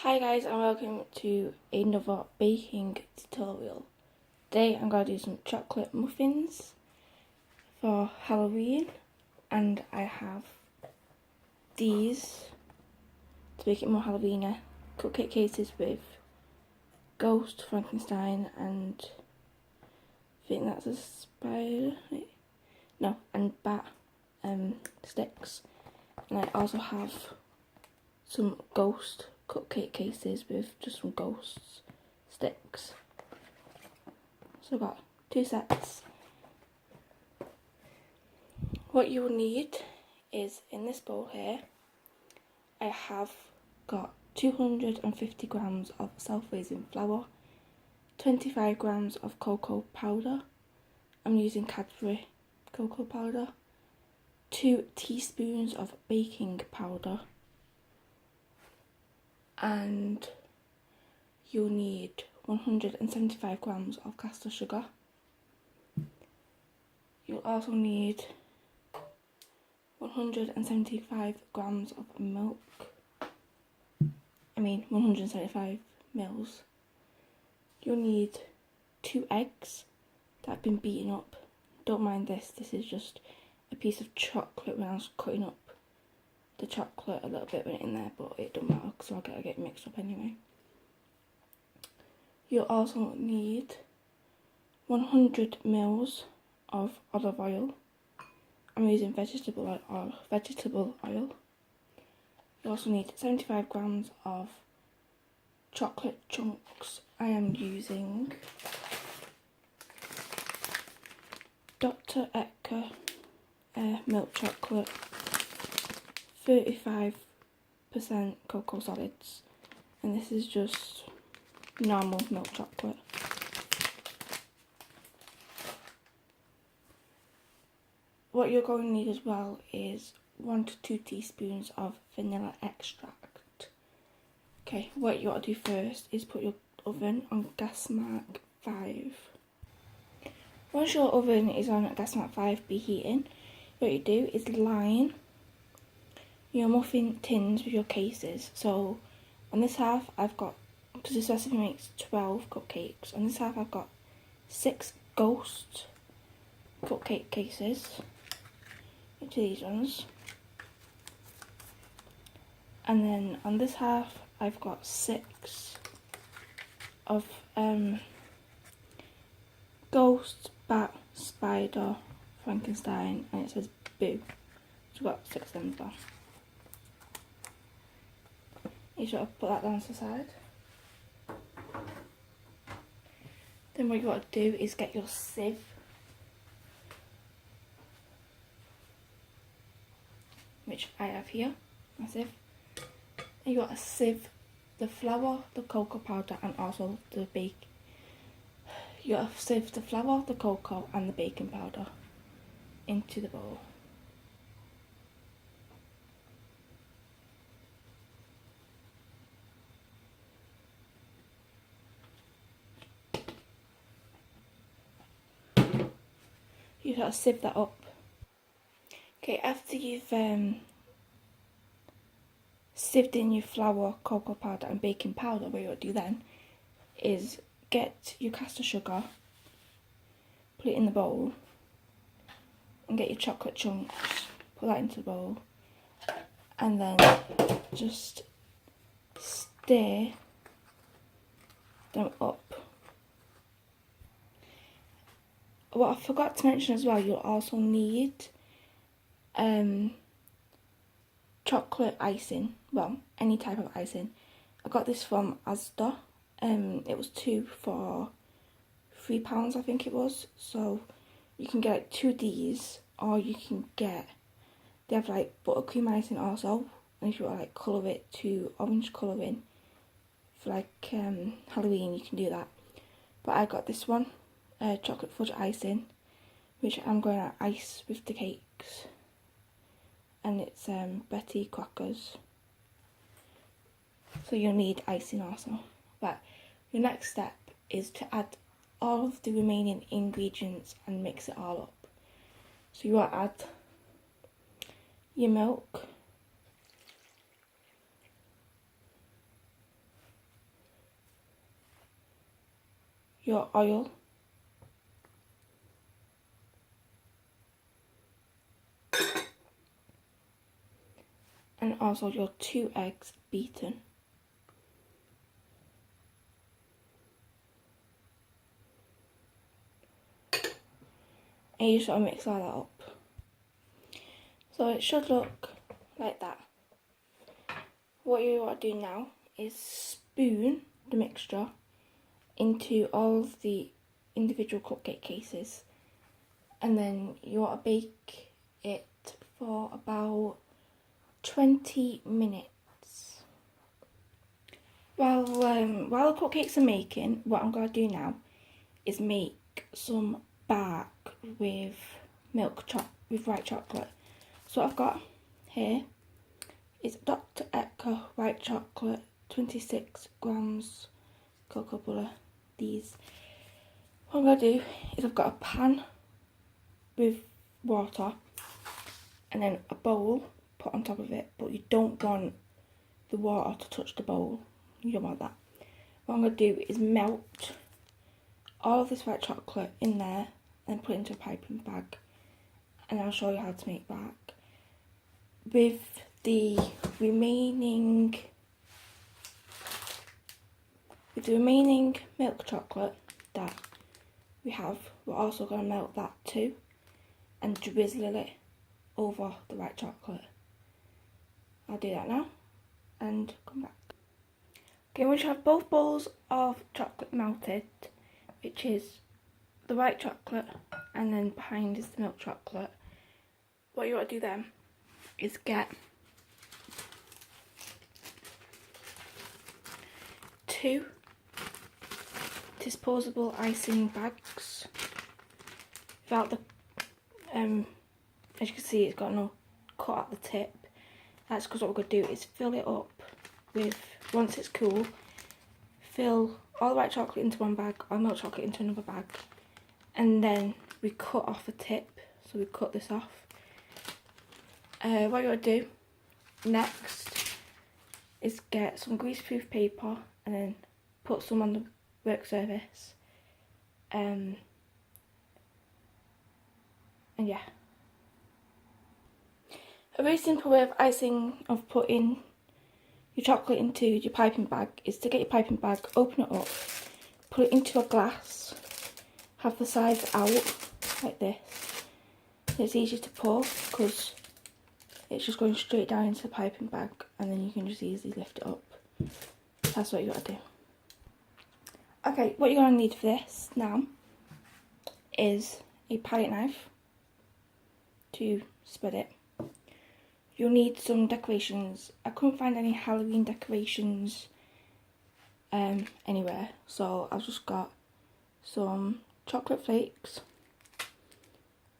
Hi guys, and welcome to another baking tutorial. Today I'm going to do some chocolate muffins for Halloween, and I have these to make it more Halloweeny cupcake cases with Ghost, Frankenstein, and I think that's a spider, no, and bat sticks. And I also have some Ghost cupcake cases with just some ghosts sticks. So I've got two sets. What you will need is, in this bowl here, I have got 250 grams of self-raising flour, 25 grams of cocoa powder. I'm using Cadbury cocoa powder, 2 teaspoons of baking powder, and you'll need 175 grams of caster sugar. You'll also need 175 grams of milk. 175 mils. You'll need 2 eggs that have been beaten up. Don't mind this is just a piece of chocolate when I was cutting up the chocolate. A little bit went in there, but it don't matter because I'll get it mixed up anyway. You'll also need 100 mils of olive oil. I'm using vegetable oil. You also need 75 grams of chocolate chunks. I am using Dr. Edgar milk chocolate, 35% cocoa solids, and this is just normal milk chocolate. What you're going to need as well is 1 to 2 teaspoons of vanilla extract. Okay, what you want to do first is put your oven on gas mark 5. Once your oven is on gas mark 5 preheating, what you do is line your muffin tins with your cases. So on this half I've got, because this recipe makes 12 cupcakes, on this half I've got 6 Ghost cupcake cases, which are these ones. And then on this half I've got 6 of Ghost, Bat, Spider, Frankenstein, and it says Boo. So I've got 6 of them as well. You should put that down to the side. Then what you got to do is get your sieve. Which I have here, my sieve. And you got to sieve the flour, the cocoa powder, and also the bake. You got to sieve the flour, the cocoa, and the baking powder into the bowl. You got to sieve that up. Okay, after you've sieved in your flour, cocoa powder, and baking powder, what you'll do then is get your caster sugar, put it in the bowl, and get your chocolate chunks, put that into the bowl, and then just stir them up. What I forgot to mention as well, you'll also need chocolate icing, well, any type of icing. I got this from Asda. It was 2 for £3, I think it was. So you can get 2 of these, or you can get, they have like buttercream icing also, and if you want to like colour it to orange colouring for like Halloween, you can do that. But I got this one, chocolate fudge icing, which I'm going to ice with the cakes, and it's Betty Crockers. So you'll need icing also. But your next step is to add all of the remaining ingredients and mix it all up. So you want to add your milk, your oil, and also your 2 eggs beaten. And you just want to mix all that up. So it should look like that. What you want to do now is spoon the mixture into all of the individual cupcake cases, and then you want to bake it for about 20 minutes. While the cupcakes are making, what I'm going to do now is make some bark with white chocolate. So what I've got here is Dr. Edgar white chocolate, 26 grams cocoa butter. These. What I'm going to do is I've got a pan with water and then a bowl put on top of it, but you don't want the water to touch the bowl. You don't want that. What I'm going to do is melt all of this white chocolate in there and put it into a piping bag, and I'll show you how to make bark. With the remaining milk chocolate that we have, we're also going to melt that too and drizzle it over the white chocolate. I'll do that now and come back. Okay, once you have both bowls of chocolate melted, which is the white chocolate and then behind is the milk chocolate, what you want to do then is get 2 disposable icing bags without the as you can see, it's got no cut at the tip. That's because what we're going to do is fill it up with, once it's cool, fill all the white chocolate into one bag, or milk chocolate into another bag, and then we cut off the tip. So we cut this off. What you want to do next is get some greaseproof paper and then put some on the work surface. And yeah. A very simple way of putting your chocolate into your piping bag is to get your piping bag, open it up, put it into a glass, have the sides out like this. It's easier to pour because it's just going straight down into the piping bag, and then you can just easily lift it up. That's what you got to do. Okay, what you're going to need for this now is a palette knife to spread it. You'll need some decorations. I couldn't find any Halloween decorations anywhere, so I've just got some chocolate flakes,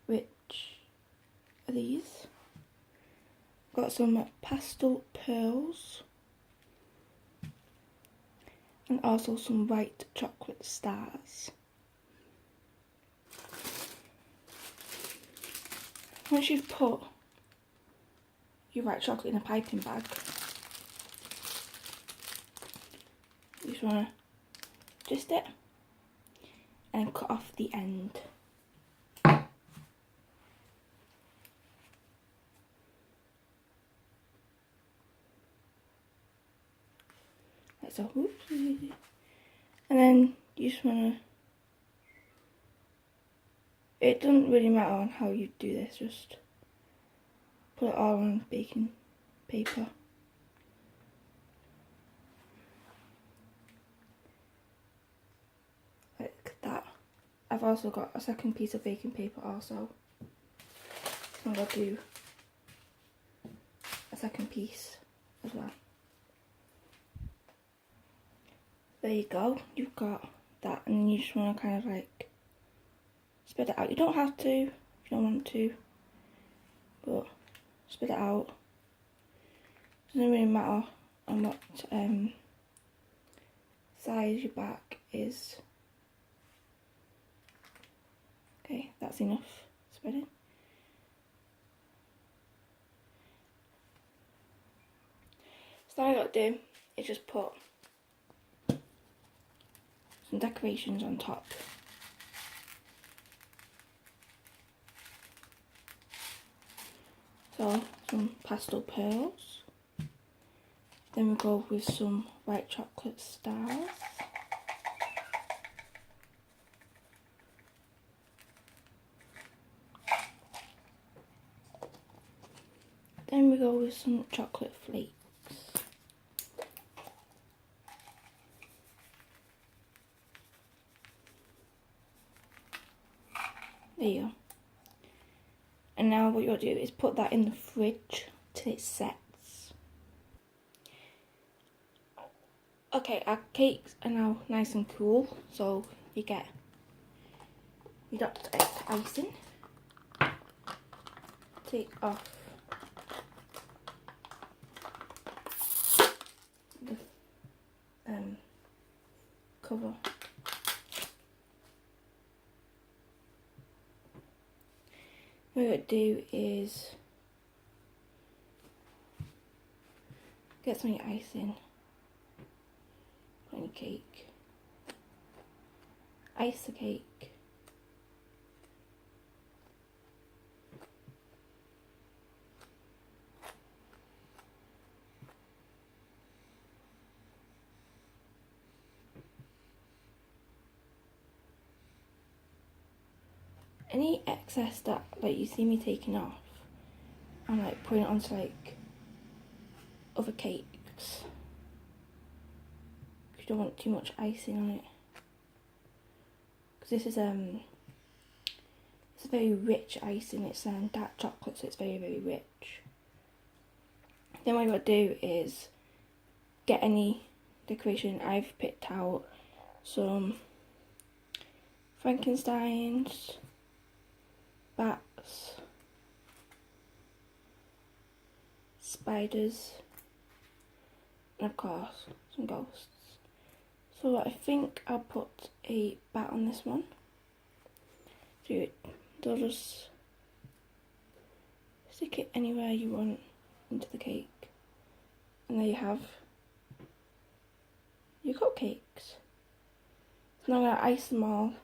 which are these. Got some pastel pearls and also some white chocolate stars. Once you've put your white chocolate in a piping bag, you just want to twist it and cut off the end. That's a whoops. And then you just want to, it doesn't really matter on how you do this, just put it all on baking paper. Like that. I've also got a second piece of baking paper also. So I'm going to do a second piece as well. There you go, you've got that, and you just want to kind of like spread it out. You don't have to if you don't want to, but spread it out. Doesn't really matter on what size your back is. Okay, that's enough spreading. So all I got to do is just put some decorations on top. So some pastel pearls. Then we go with some white chocolate stars. Then we go with some chocolate flakes. There you go. And now what you'll do is put that in the fridge till it sets. Okay, our cakes are now nice and cool, so you get your Dr. X icing. Take off the cover. What we're going to do is get some of your icing on your cake. Ice the cake. Any excess that you see me taking off, I'm putting it onto other cakes. You don't want too much icing on it, because this is it's a very rich icing. It's dark chocolate, so it's very rich. Then what I'm going to do is get any decoration. I've picked out some Frankensteins, bats, spiders, and of course some ghosts. So I think I'll put a bat on this one. So they'll just stick it anywhere you want into the cake, and there you have your cupcakes. So now I'm going to ice them all,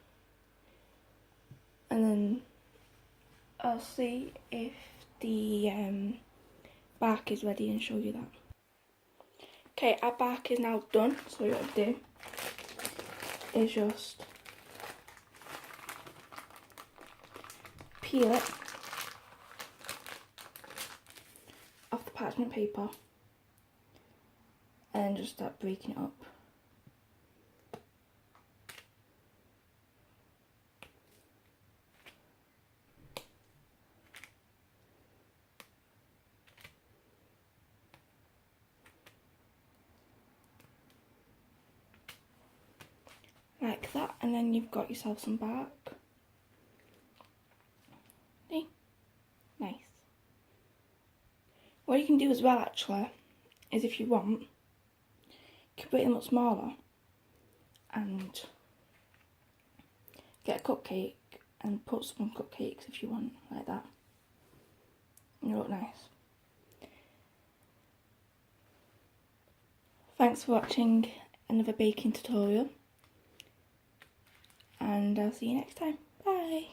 and then I'll see if the bark is ready and show you that. Okay, our bark is now done, so what I do is just peel it off the parchment paper and then just start breaking it up. Like that, and then you've got yourself some bark. See? Nice. What you can do as well actually is, if you want, you can put it much smaller and get a cupcake and put some cupcakes if you want, like that. And they look nice. Thanks for watching another baking tutorial, and I'll see you next time. Bye!